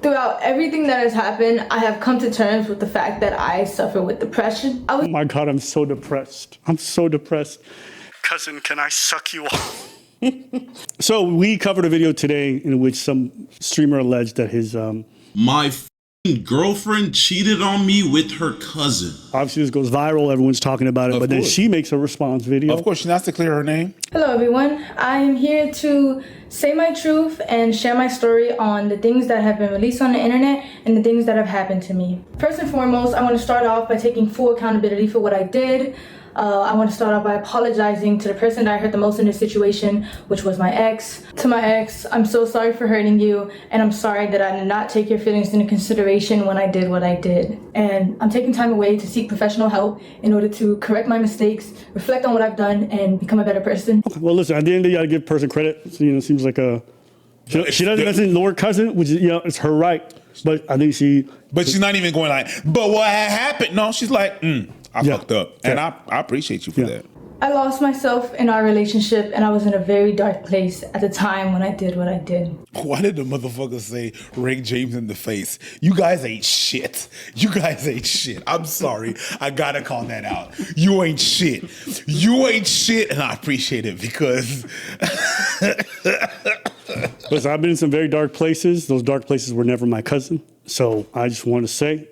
Throughout everything that has happened, I have come to terms with the fact that I suffer with depression. Oh my God, I'm so depressed. I'm so depressed. Cousin, can I suck you off? So we covered a video today in which some streamer alleged that his my girlfriend cheated on me with her cousin. Obviously this goes viral, everyone's talking about it, but then she makes a response video. Of course, she has to clear her name. Hello everyone, I am here to say my truth and share my story on the things that have been released on the internet and the things that have happened to me. First and foremost, I want to start off by taking full accountability for what I did. I want to start off by apologizing to the person that I hurt the most in this situation, which was my ex. To my ex, I'm so sorry for hurting you, and I'm sorry that I did not take your feelings into consideration when I did what I did. And I'm taking time away to seek professional help in order to correct my mistakes, reflect on what I've done, and become a better person. Okay, well, listen, at the end of the day, you gotta give person credit. So, it seems like she doesn't know her cousin, which is, it's her right. But I think But she's not even going like, but what happened? No, she's like, I fucked up. And I appreciate you for that. I lost myself in our relationship, and I was in a very dark place at the time when I did what I did. Why did the motherfucker say Rick James in the face? You guys ain't shit. You guys ain't shit. I'm sorry. I gotta call that out. You ain't shit. You ain't shit, and I appreciate it because... Listen, I've been in some very dark places. Those dark places were never my cousin. So I just want to say,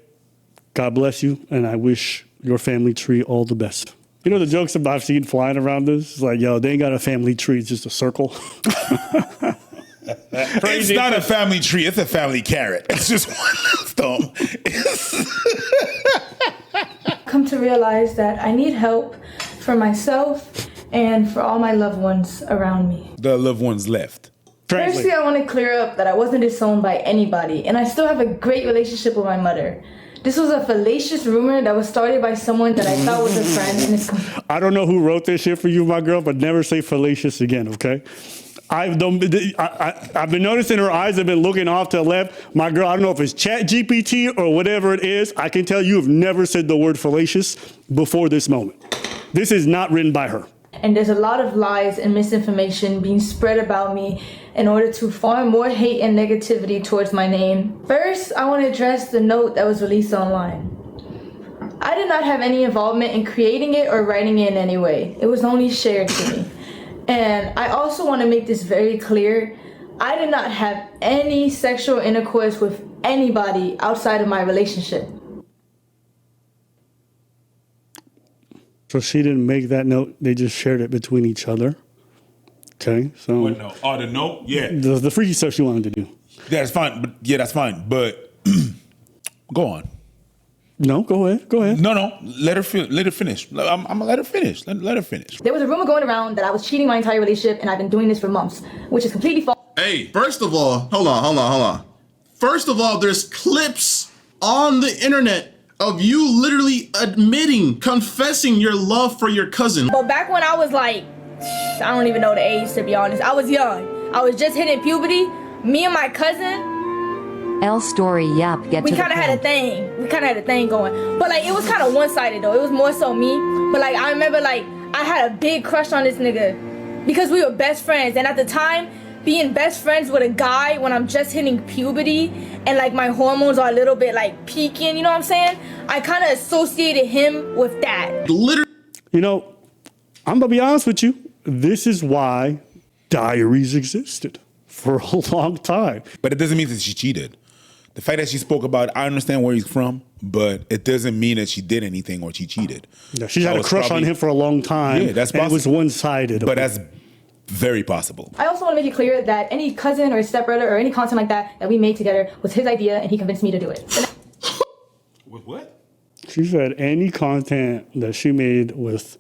God bless you, and I wish your family tree all the best. You know the jokes that I've seen flying around this? It's like, yo, they ain't got a family tree, it's just a circle. It's not a family tree, it's a family carrot. It's just one stump. Come to realize that I need help for myself and for all my loved ones around me. The loved ones left. Firstly, I want to clear up that I wasn't disowned by anybody, and I still have a great relationship with my mother. This was a fallacious rumor that was started by someone that I thought was a friend. And I don't know who wrote this shit for you, my girl, but never say fallacious again, okay? I've been noticing her eyes have been looking off to the left. My girl, I don't know if it's Chat GPT or whatever it is. I can tell you have never said the word fallacious before this moment. This is not written by her. And there's a lot of lies and misinformation being spread about me in order to farm more hate and negativity towards my name. First, I want to address the note that was released online. I did not have any involvement in creating it or writing it in any way. It was only shared to me. And I also want to make this very clear. I did not have any sexual intercourse with anybody outside of my relationship. So she didn't make that note, they just shared it between each other. Okay, so. What note? Oh, the note? Yeah. The freaky stuff she wanted to do. That's fine. But yeah, that's fine. But go on. No, go ahead. No. Let her finish. I'm gonna let her finish. Let her finish. There was a rumor going around that I was cheating my entire relationship, and I've been doing this for months, which is completely false. Hey, first of all, hold on. First of all, there's clips on the internet of you literally confessing your love for your cousin. But back when I was like, I don't even know the age, to be honest. I was young. I was just hitting puberty. Me and my cousin, L story, yep, get we to the kind of had a point. thing. We kind of had a thing going. But like, it was kind of one-sided though. It was more so me. But like, I remember like, I had a big crush on this nigga because we were best friends. And at the time, being best friends with a guy when I'm just hitting puberty and like my hormones are a little bit like peaking, you know what I'm saying? I kind of associated him with that. Literally. You know, I'm gonna be honest with you. This is why diaries existed for a long time. But it doesn't mean that she cheated. The fact that she spoke about, I understand where he's from, but it doesn't mean that she did anything or she cheated. Yeah, she's had a crush on him for a long time. Yeah, that's possible. And it was one-sided. But that's very possible. I also want to make it clear that any cousin or stepbrother or any content like that we made together was his idea, and he convinced me to do it. What? She said any content that she made with,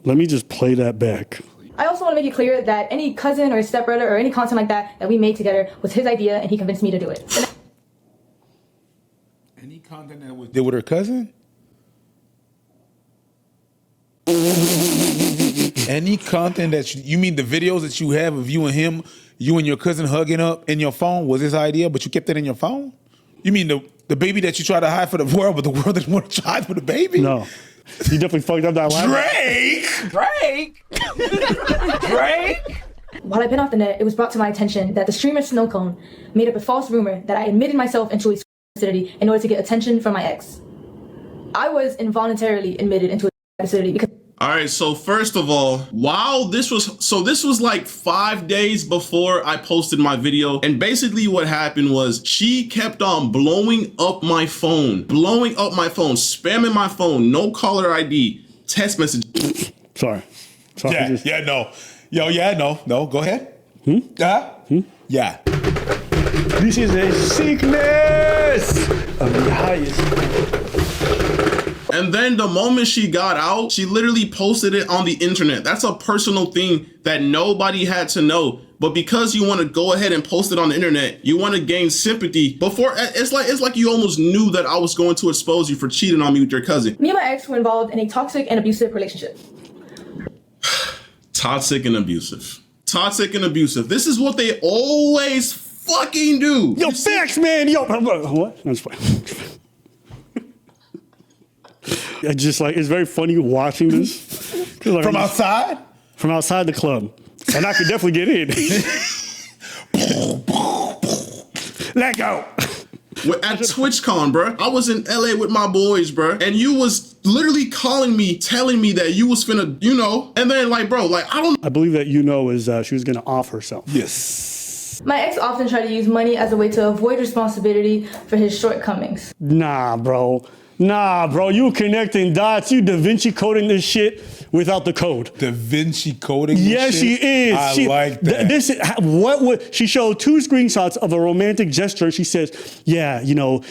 let me just play that back. I also want to make it clear that any cousin or stepbrother or any content like that we made together was his idea, and he convinced me to do it. Any content that was did with her cousin? Any content that you mean the videos that you have of you and him, you and your cousin hugging up in your phone was his idea, but you kept it in your phone? You mean the baby that you try to hide for the world, but the world didn't want to hide for the baby? No. You definitely fucked up that line. Drake! While I've been off the net, it was brought to my attention that the streamer Snowcone made up a false rumor that I admitted myself into a facility in order to get attention from my ex. I was involuntarily admitted into a facility because... All right, so first of all, this was like 5 days before I posted my video. And basically what happened was she kept on blowing up my phone, spamming my phone, no caller ID, text message. Sorry. No, go ahead. Yeah. This is a sickness of the highest. And then the moment she got out, she literally posted it on the internet. That's a personal thing that nobody had to know. But because you want to go ahead and post it on the internet, you want to gain sympathy. Before, it's like you almost knew that I was going to expose you for cheating on me with your cousin. Me and my ex were involved in a toxic and abusive relationship. Toxic and abusive. This is what they always fucking do. Yo, facts, man. Yo, what? That's fine. I just like, it's very funny watching this. Like, From outside? From outside the club. And I could definitely get in. Let go. At TwitchCon, bro. I was in LA with my boys, bro. And you was literally calling me, telling me that you was finna, and then like, bro, like, I believe that is she was gonna off herself. Yes. My ex often tried to use money as a way to avoid responsibility for his shortcomings. Nah, bro, you connecting dots. You Da Vinci coding this shit without the code. Da Vinci coding. Yes, she is. I like that. She showed 2 screenshots of a romantic gesture. She says, "Yeah,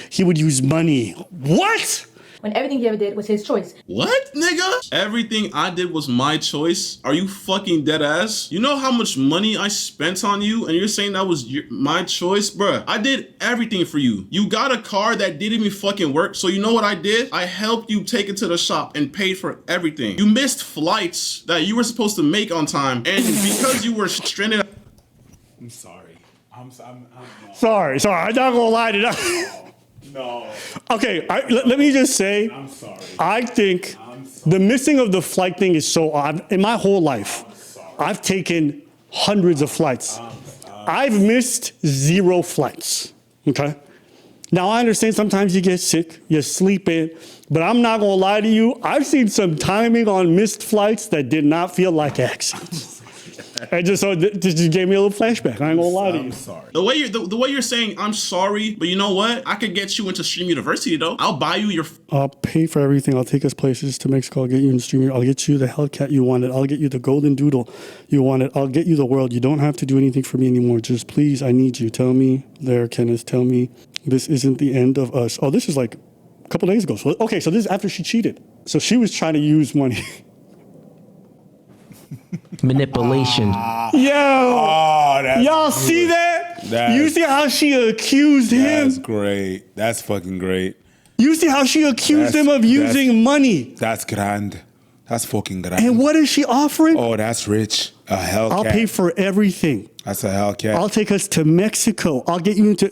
he would use money." What? When everything he ever did was his choice. What, nigga? Everything I did was my choice? Are you fucking dead ass? You know how much money I spent on you and you're saying that was my choice? Bruh, I did everything for you. You got a car that didn't even fucking work. So you know what I did? I helped you take it to the shop and paid for everything. You missed flights that you were supposed to make on time. And because you were stranded... I'm sorry. I'm Sorry. I'm not gonna lie to that. No. Okay, let me just say, I'm sorry. I think the missing of the flight thing is so odd. In my whole life, I've taken hundreds of flights. I've missed 0 flights, okay? Now, I understand sometimes you get sick, you sleep in, but I'm not gonna lie to you, I've seen some timing on missed flights that did not feel like accidents. And this just gave me a little flashback. I ain't gonna lie to you. I'm sorry. The way you're saying I'm sorry, but you know what? I could get you into Stream University though. I'll buy you your... I'll pay for everything. I'll take us places to Mexico. I'll get you in streaming. I'll get you the Hellcat you wanted. I'll get you the golden doodle you wanted. I'll get you the world. You don't have to do anything for me anymore. Just please, I need you. Tell me there, Kenneth. Tell me this isn't the end of us. Oh, this is like a couple days ago. So, okay, so this is after she cheated. So she was trying to use money. Manipulation. Y'all see that? You see how she accused him? That's great. That's fucking great. You see how she accused him of using money? That's grand. That's fucking grand. And what is she offering? Oh, that's rich. A Hellcat. I'll pay for everything. That's a Hellcat. I'll take us to Mexico. I'll get you into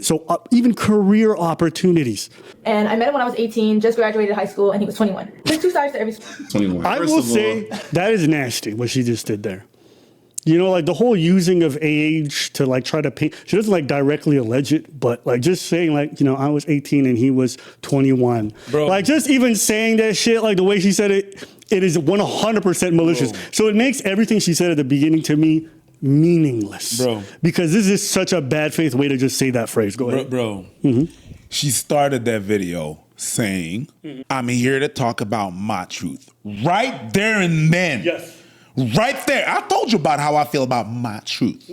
even career opportunities. And I met him when I was 18, just graduated high school, and he was 21. There's 2 sides to every story. 21. I will say that is nasty what she just did there. Like the whole using of age to like try to paint. She doesn't like directly allege it, but like just saying like, I was 18 and he was 21. Bro. Like just even saying that shit, like the way she said it, it is 100% malicious. Bro. So it makes everything she said at the beginning to me meaningless. Bro. Because this is such a bad faith way to just say that phrase. Go ahead. Bro. She started that video saying, I'm here to talk about my truth. Right there and then. Yes. Right there. I told you about how I feel about my truth.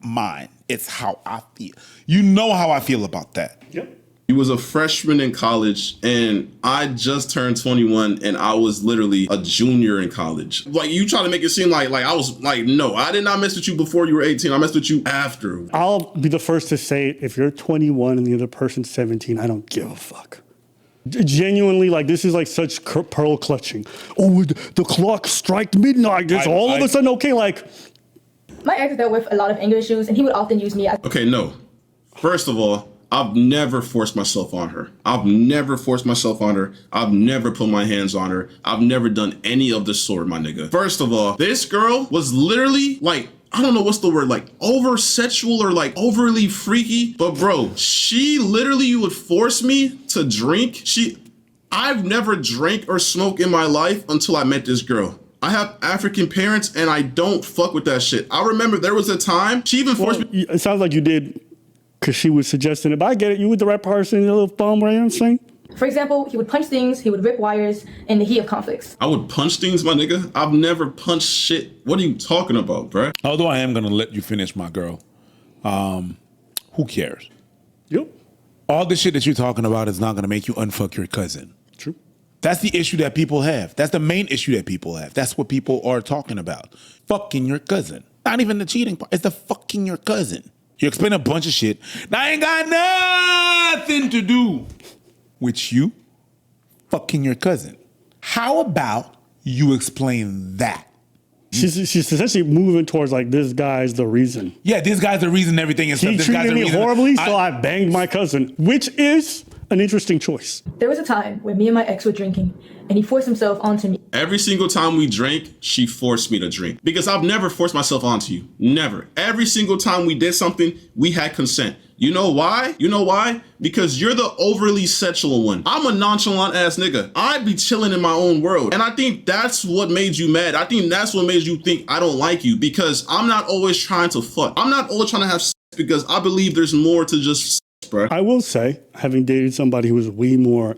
Mine. It's how I feel. You know how I feel about that. Yep. He was a freshman in college and I just turned 21 and I was literally a junior in college. Like you try to make it seem like I was like, no, I did not mess with you before you were 18. I messed with you after. I'll be the first to say if you're 21 and the other person's 17, I don't give a fuck. Genuinely, like this is like such pearl clutching. Oh, the clock struck midnight. It's all of a sudden okay. Like my ex dealt with a lot of anger issues, and he would often use me as... Okay, no. First of all, I've never forced myself on her. I've never put my hands on her. I've never done any of the sort, my nigga. First of all, this girl was literally like I don't know what's the word, like over sexual or like overly freaky. But bro, she literally would force me to drink. I've never drank or smoked in my life until I met this girl. I have African parents and I don't fuck with that shit. I remember there was a time she even forced me. It sounds like you did because she was suggesting it, but I get it. You with the right person, your little thumb, right? You know what I'm saying? For example, he would punch things, he would rip wires in the heat of conflicts. I would punch things, my nigga. I've never punched shit. What are you talking about, bruh? Although I am gonna let you finish, my girl. Who cares? Yep. All the shit that you're talking about is not gonna make you unfuck your cousin. True. That's the issue that people have. That's the main issue that people have. That's what people are talking about. Fucking your cousin. Not even the cheating part. It's the fucking your cousin. You explain a bunch of shit. Now I ain't got nothing to do with you fucking your cousin. How about you explain that? She's essentially moving towards like, this guy's the reason. Yeah, this guy's the reason everything is. He treated me horribly, so I banged my cousin, which is an interesting choice. There was a time when me and my ex were drinking, and he forced himself onto me. Every single time we drank, she forced me to drink. Because I've never forced myself onto you. Never. Every single time we did something, we had consent. You know why? You know why? Because you're the overly sexual one. I'm a nonchalant ass nigga. I'd be chilling in my own world. And I think that's what made you mad. I think that's what made you think I don't like you, because I'm not always trying to fuck. I'm not always trying to have sex, because I believe there's more to just sex, bro. I will say, having dated somebody who was way more,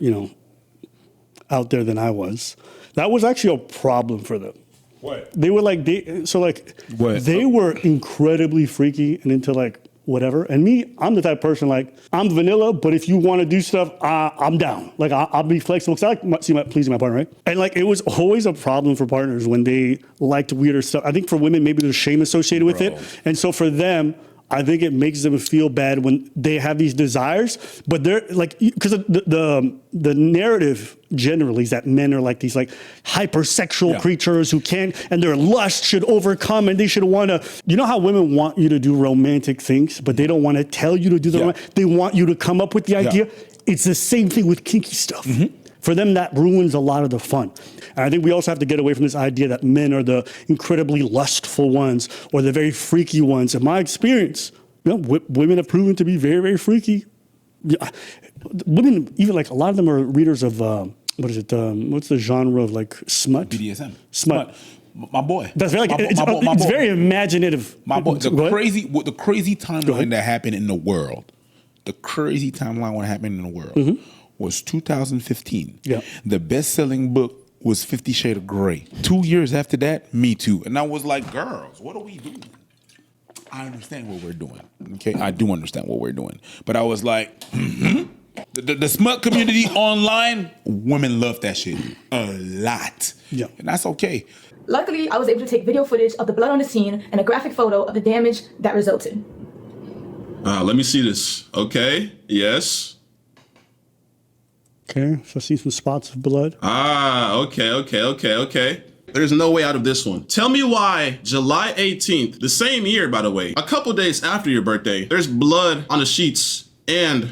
out there than I was, that was actually a problem for them. What? They were like, they were incredibly freaky and into like whatever. And me, I'm the type of person, like, I'm vanilla, but if you want to do stuff, I'm down. Like, I'll be flexible because I like pleasing my partner, right? And like, it was always a problem for partners when they liked weirder stuff. I think for women, maybe there's shame associated with it. And so for them, I think it makes them feel bad when they have these desires, but they're like, because the narrative generally is that men are like these like hypersexual creatures who can't, and their lust should overcome, and they should want to, you know how women want you to do romantic things, but they don't want to tell you to do the they want you to come up with the idea. It's the same thing with kinky stuff. For them, that ruins a lot of the fun. And I think we also have to get away from this idea that men are the incredibly lustful ones or the very freaky ones. In my experience, women have proven to be very, very freaky. Women, even like a lot of them are readers of, what's the genre of like smut? BDSM. Smut. My boy. That's very, it's very imaginative. My boy. The crazy timeline that happened in the world. The crazy timeline what happened in the world. Was 2015. Yeah. The best-selling book was 50 Shades of Grey. 2 years after that, Me Too. And I was like, girls, what are we doing? I understand what we're doing. Okay, I do understand what we're doing. But I was like, the smut community online, women love that shit a lot. Yeah. And that's okay. Luckily, I was able to take video footage of the blood on the scene and a graphic photo of the damage that resulted. Let me see this. Okay, yes. Okay, so I see some spots of blood. Okay. There's no way out of this one. Tell me why July 18th, the same year, by the way, a couple days after your birthday, there's blood on the sheets and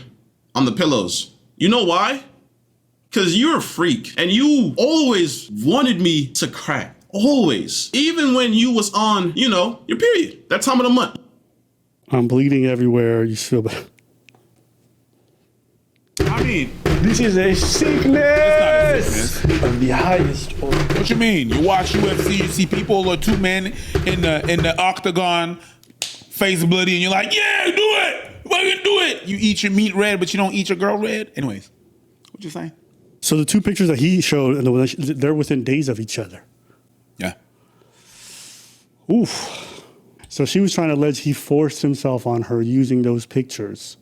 on the pillows. You know why? Because you're a freak and you always wanted me to crack. Always. Even when you was on, your period. That time of the month. I'm bleeding everywhere. You feel bad. I mean, this is a sickness of the highest order. What you mean? You watch UFC, you see people or two men in the octagon, face bloody, and you're like, yeah, do it! Fucking do it! You eat your meat red, but you don't eat your girl red? Anyways, what you saying? So the two pictures that he showed, they're within days of each other. Yeah. Oof. So she was trying to allege he forced himself on her using those pictures.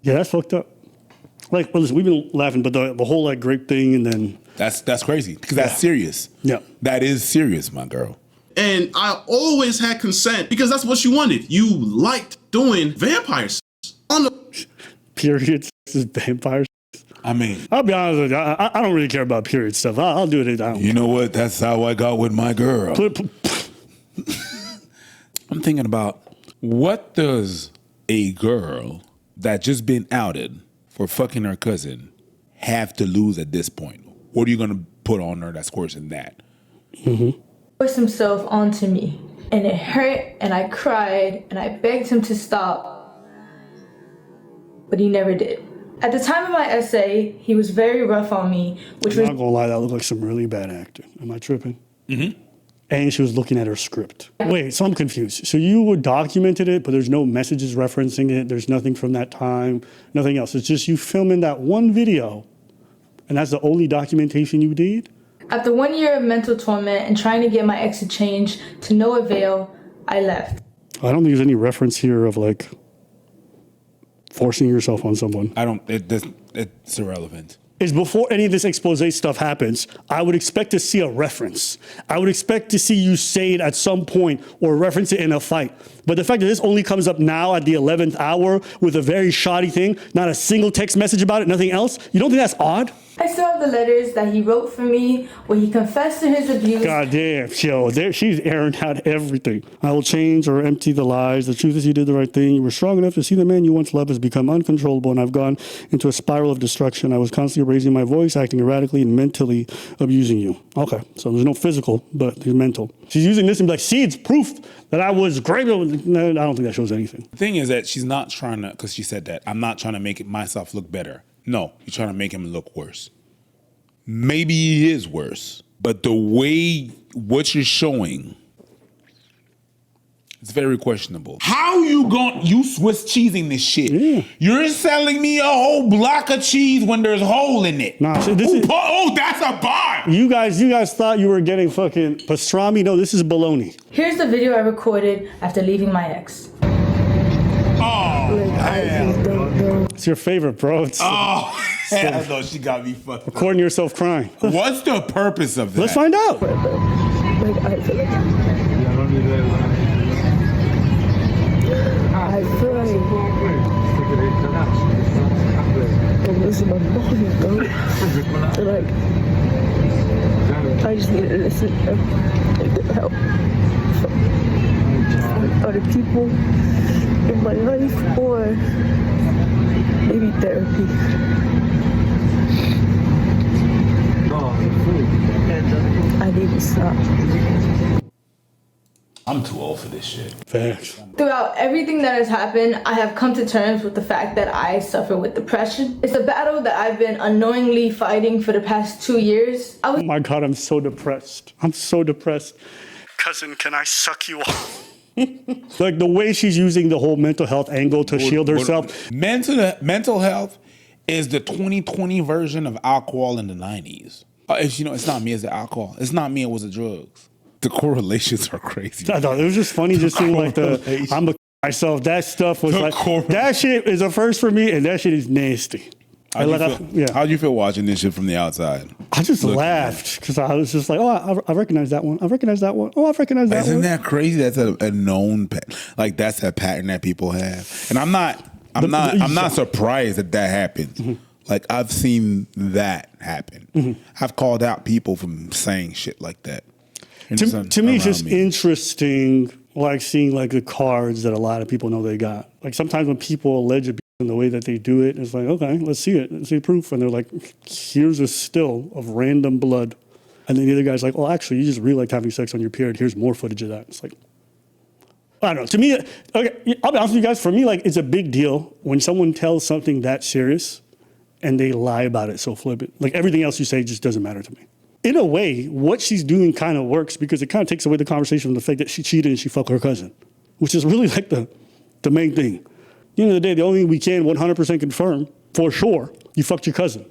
Yeah, that's fucked up. Like, well, listen, we've been laughing, but the whole like grape thing, and then that's crazy because that's serious. Yeah, that is serious, my girl. And I always had consent because that's what you wanted. You liked doing vampire sex on the period is vampire sex. I mean, I'll be honest with you. I don't really care about period stuff. I'll do it. You know what? That's how I got with my girl. I'm thinking about what does a girl that just been outed for fucking her cousin have to lose at this point? What are you going to put on her that's worse than that? forced himself onto me. And it hurt, and I cried, and I begged him to stop. But he never did. At the time of my essay, he was very rough on me, which I'm was... not gonna lie, that looked like some really bad acting. Am I tripping? Mm-hmm. And she was looking at her script. Wait, so I'm confused. So you documented it, but there's no messages referencing it. There's nothing from that time, nothing else. It's just you filming that one video, and that's the only documentation you did? After 1 year of mental torment and trying to get my ex to change to no avail, I left. I don't think there's any reference here of like forcing yourself on someone. It's irrelevant. Is before any of this expose stuff happens, I would expect to see a reference. I would expect to see you say it at some point or reference it in a fight. But the fact that this only comes up now at the 11th hour with a very shoddy thing, not a single text message about it, nothing else, you don't think that's odd? I still have the letters that he wrote for me where he confessed to his abuse. God damn, yo, she's airing out everything. I will change or empty the lies. The truth is you did the right thing. You were strong enough to see the man you once loved has become uncontrollable, and I've gone into a spiral of destruction. I was constantly raising my voice, acting erratically, and mentally abusing you. Okay, so there's no physical, but there's mental. She's using this and be like, see, it's proof that I was great. No, I don't think that shows anything. The thing is that she's not trying to, because she said that, I'm not trying to make myself look better. No, you're trying to make him look worse. Maybe he is worse, but the way what you're showing, it's very questionable. How you Swiss cheesing this shit? Yeah. You're selling me a whole block of cheese when there's a hole in it. Nah, so this is, that's a bar. you guys thought you were getting fucking pastrami. No, this is bologna. Here's the video I recorded after leaving my ex. It's your favorite, bro. Hell no, she got me fucked up. Recording yourself crying. What's the purpose of that? Let's find out. I feel like this is my body, bro. So like, I just need to listen and get help from other people in my life or maybe therapy. I need to stop. I'm too old for this shit. Facts. Throughout everything that has happened, I have come to terms with the fact that I suffer with depression. It's a battle that I've been unknowingly fighting for the past 2 years. Oh my God, I'm so depressed. I'm so depressed. Cousin, can I suck you off? Like the way she's using the whole mental health angle to shield herself. Mental health is the 2020 version of alcohol in the 90s. It's not me, it's the alcohol. It's not me, it was the drugs. The correlations are crazy. I thought it was just funny just seeing like I'm a myself. That stuff was like, that shit is a first for me, and that shit is nasty. How'd you feel watching this shit from the outside? I just laughed because I was just like, oh, I recognize that one. I recognize that one. Oh, I recognize that one. Isn't that crazy? That's a known that's a pattern that people have. And I'm not surprised that happens. Mm-hmm. Like I've seen that happen. Mm-hmm. I've called out people from saying shit like that. To me, it's just interesting, like seeing like the cards that a lot of people know they got. Like sometimes when people allege abuse in the way that they do it, it's like, okay, let's see it. Let's see proof. And they're like, here's a still of random blood. And then the other guy's like, oh, actually, you just really liked having sex on your period. Here's more footage of that. It's like, I don't know. To me, okay, I'll be honest with you guys. For me, like, it's a big deal when someone tells something that serious and they lie about it so flippant. Like everything else you say just doesn't matter to me. In a way, what she's doing kind of works because it kind of takes away the conversation from the fact that she cheated and she fucked her cousin, which is really like the main thing. At the end of the day, the only thing we can 100% confirm, for sure, you fucked your cousin.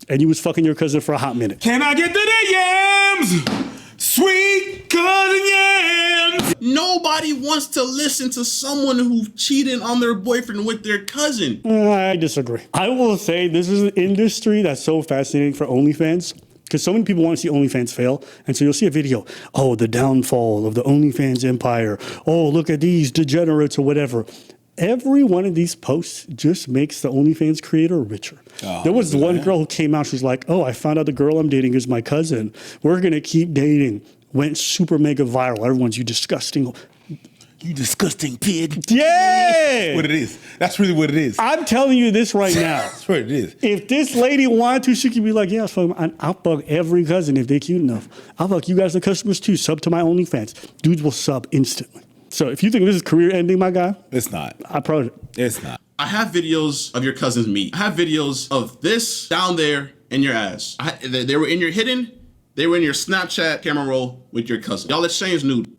And you was fucking your cousin for a hot minute. Can I get to the yams? Sweet cousin yams! Nobody wants to listen to someone who cheated on their boyfriend with their cousin. I disagree. I will say this is an industry that's so fascinating for OnlyFans. Because so many people want to see OnlyFans fail. And so you'll see a video, oh, the downfall of the OnlyFans empire. Oh, look at these degenerates or whatever. Every one of these posts just makes the OnlyFans creator richer. Oh, there was one girl who came out, she's like, oh, I found out the girl I'm dating is my cousin. We're going to keep dating. Went super mega viral. Everyone's, you disgusting. You disgusting pig. Yeah. What it is. That's really what it is. I'm telling you this right now. That's what it is. If this lady wanted to, she could be like, yeah, I'll fuck every cousin if they're cute enough. I'll fuck you guys, the customers too. Sub to my OnlyFans. Dudes will sub instantly. So if you think this is career ending, my guy, It's not. I approach it. It's not. I have videos of your cousins meet. I have videos of this down there in your ass. They were in your hidden. They were in your Snapchat camera roll with your cousin. Y'all exchanged nude.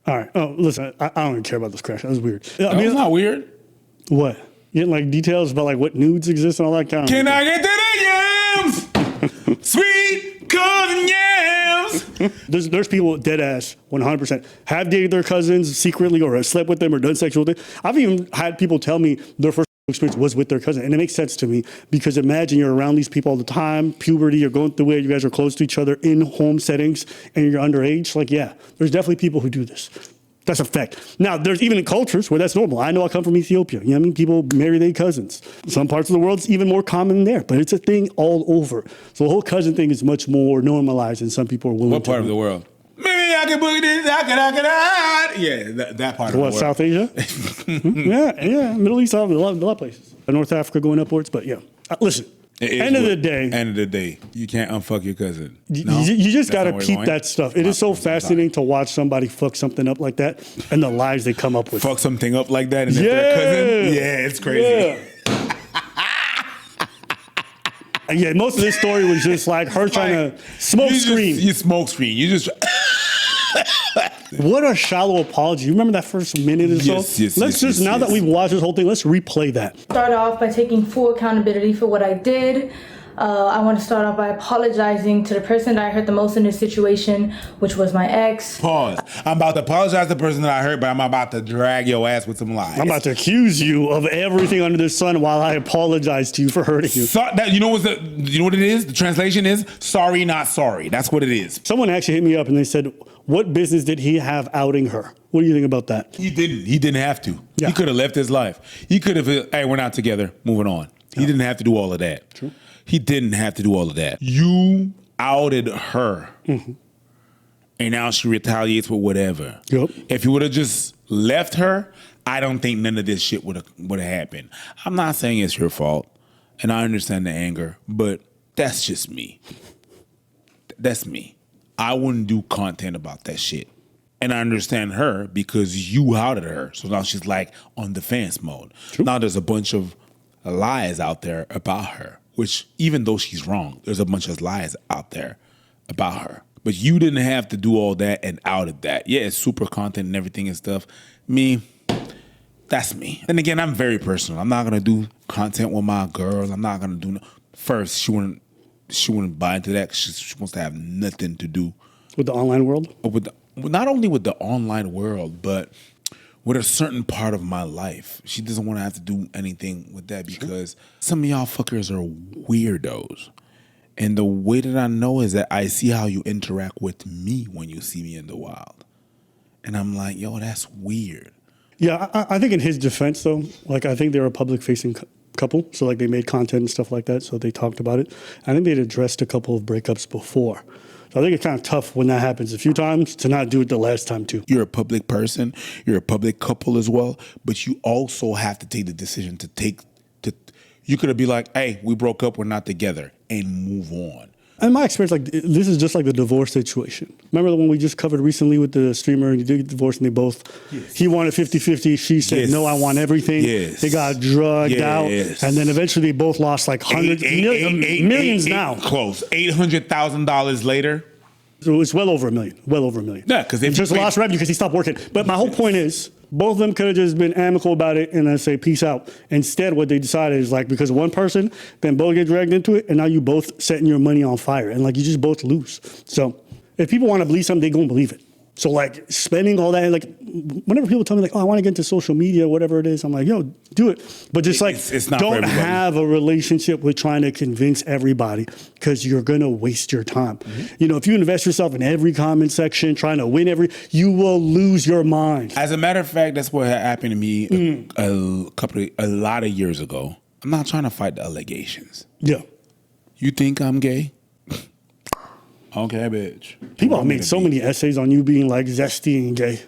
All right. Oh, listen, I don't even care about this crash. That was weird. That was not weird. What? You getting like details about like what nudes exist and all that kind of Can I get to the yams? Sweet cousin yams. There's people dead ass 100% have dated their cousins secretly or have slept with them or done sexual things. I've even had people tell me their first experience was with their cousin, and it makes sense to me because imagine you're around these people all the time, puberty, you're going through it, you guys are close to each other in home settings, and you're underage. Like, yeah, there's definitely people who do this. That's a fact. Now, there's even in cultures where that's normal. I know I come from Ethiopia. You know what I mean? People marry their cousins. Some parts of the world, it's even more common there, but it's a thing all over. So the whole cousin thing is much more normalized, and some people are willing to. What part of the world? Maybe I can book this. Yeah, that part of the world. What, South Asia? yeah, Middle East, a lot of places. North Africa going upwards, but yeah. Listen, end of the day, you can't unfuck your cousin. No? You just got to peep that stuff. It is so fascinating to watch somebody fuck something up like that and the lies they come up with. Fuck something up like that and their cousin? Yeah, it's crazy. Yeah, most of this story was just like her trying to smoke screen. You smoke screen. You just... What a shallow apology. You remember that first minute or so? Yes. Now that we've watched this whole thing, let's replay that. Start off by taking full accountability for what I did. I want to start off by apologizing to the person that I hurt the most in this situation, which was my ex. Pause. I'm about to apologize to the person that I hurt, but I'm about to drag your ass with some lies. I'm about to accuse you of everything under the sun while I apologize to you for hurting you. You know what it is? The translation is sorry, not sorry. That's what it is. Someone actually hit me up and they said, what business did he have outing her? What do you think about that? He didn't. He didn't have to. Yeah. He could have left his life. He could have, hey, we're not together. Moving on. He didn't have to do all of that. True. He didn't have to do all of that. You outed her. Mm-hmm. And now she retaliates with whatever. Yep. If you would have just left her, I don't think none of this shit would have happened. I'm not saying it's your fault. And I understand the anger. But that's just me. That's me. I wouldn't do content about that shit. And I understand her because you outed her. So now she's like on defense mode. True. Now there's a bunch of lies out there about her, which even though she's wrong, there's a bunch of lies out there about her. But you didn't have to do all that and outed that. Yeah, it's super content and everything and stuff. Me, that's me. And again, I'm very personal. I'm not going to do content with my girl. I'm not going to do... First, she wouldn't buy into that. She wants to have nothing to do with the online world. Not only with the online world, but with a certain part of my life. She doesn't want to have to do anything with that because some of y'all fuckers are weirdos. And the way that I know is that I see how you interact with me when you see me in the wild, and I'm like, yo, that's weird. Yeah, I think in his defense though, like I think they're a public-facing couple, so like they made content and stuff like that, so they talked about it. I think they'd addressed a couple of breakups before. So I think it's kind of tough when that happens a few times to not do it the last time too. You're a public person, you're a public couple as well, but you also have to take the decision you could be like, hey, we broke up, we're not together, and move on. In my experience, like this is just like the divorce situation. Remember the one we just covered recently with the streamer, and he did get divorced, and they both, he wanted 50-50, she said, no, I want everything. Yes. They got drugged out, and then eventually they both lost like millions now. Close. $800,000 later. So it's well over $1 million. Yeah, because they just lost revenue because he stopped working. But my whole point is, both of them could have just been amicable about it and then say peace out. Instead, what they decided is like because of one person, then both get dragged into it, and now you both setting your money on fire, and like you just both lose. So if people want to believe something, they gonna believe it. So like spending all that, like whenever people tell me like, oh, I want to get into social media, whatever it is, I'm like, yo, do it. But just like, it's not don't have a relationship with trying to convince everybody because you're going to waste your time. Mm-hmm. You know, if you invest yourself in every comment section, trying to win you will lose your mind. As a matter of fact, that's what happened to me a lot of years ago. I'm not trying to fight the allegations. Yeah. You think I'm gay? Okay, bitch. People have made so many essays on you being like zesty and gay.